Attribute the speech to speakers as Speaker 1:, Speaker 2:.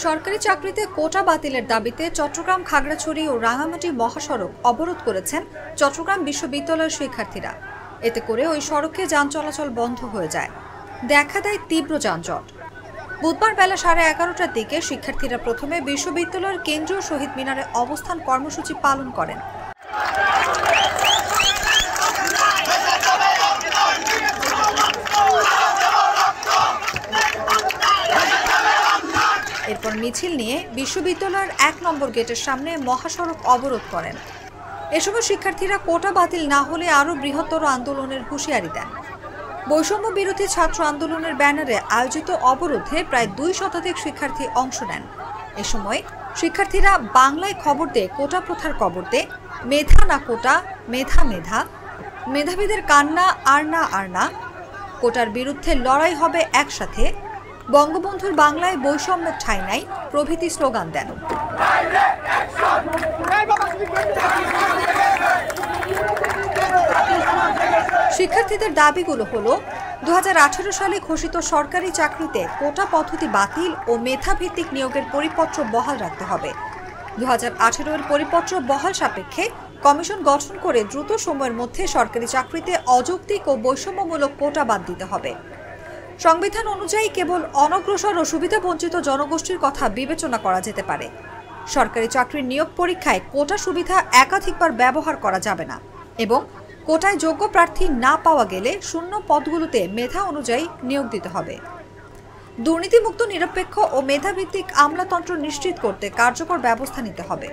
Speaker 1: সরকারি চাকরিতে কোটা বাতিলের দাবিতে চট্টগ্রাম খাগড়াছড়ি ও রাঙামাটি মহাসড়ক অবরোধ করেছেন চট্টগ্রাম বিশ্ববিদ্যালয়ের শিক্ষার্থীরা। এতে করে ওই সড়কে যান চলাচল বন্ধ হয়ে যায়, দেখা দেয় তীব্র যানজট। বুধবার বেলা 11:30টার দিকে শিক্ষার্থীরা প্রথমে বিশ্ববিদ্যালয়ের কেন্দ্রীয় শহীদ মিনারে অবস্থান কর্মসূচি পালন করেন। এরপর মিছিল নিয়ে বিশ্ববিদ্যালয়ের 1 নম্বর গেটের সামনে মহাসড়ক অবরোধ করেন। এ সময় শিক্ষার্থীরা কোটা বাতিল না হলে আরও বৃহত্তর আন্দোলনের হুঁশিয়ারি দেন। বৈষম্য বিরোধী ছাত্র আন্দোলনের ব্যানারে আয়োজিত অবরোধে প্রায় 2 শতাধিক শিক্ষার্থী অংশ নেন। এ সময় শিক্ষার্থীরা বাংলায় খবর দে, কোটা প্রথার কবর দে, মেধা না কোটা, মেধা মেধা, মেধাবীদের কান্না আর না আর না, কোটার বিরুদ্ধে লড়াই হবে একসাথে, বঙ্গবন্ধুর বাংলায় বৈষম্যের ঠাঁই নাই প্রভৃতি স্লোগান দেন। শিক্ষার্থীদের দাবিগুলো হলো 2018 সালে ঘোষিত সরকারি চাকরিতে কোটা পদ্ধতি বাতিল ও মেধাভিত্তিক নিয়োগের পরিপত্র বহাল রাখতে হবে। 2018 এর পরিপত্র বহাল সাপেক্ষে কমিশন গঠন করে দ্রুত সময়ের মধ্যে সরকারি চাকরিতে অযৌক্তিক ও বৈষম্যমূলক কোটা বাদ দিতে হবে। সংবিধান অনুযায়ী কেবল অনগ্রসর ও সুবিধাবঞ্চিত জনগোষ্ঠীর কথা বিবেচনা করা যেতে পারে। সরকারি চাকরির নিয়োগ পরীক্ষায় কোটা সুবিধা একাধিকবার ব্যবহার করা যাবে না এবং কোটায় যোগ্য প্রার্থী না পাওয়া গেলে শূন্য পদগুলোতে মেধা অনুযায়ী নিয়োগ দিতে হবে। দুর্নীতিমুক্ত, নিরপেক্ষ ও মেধাভিত্তিক আমলাতন্ত্র নিশ্চিত করতে কার্যকর ব্যবস্থা নিতে হবে।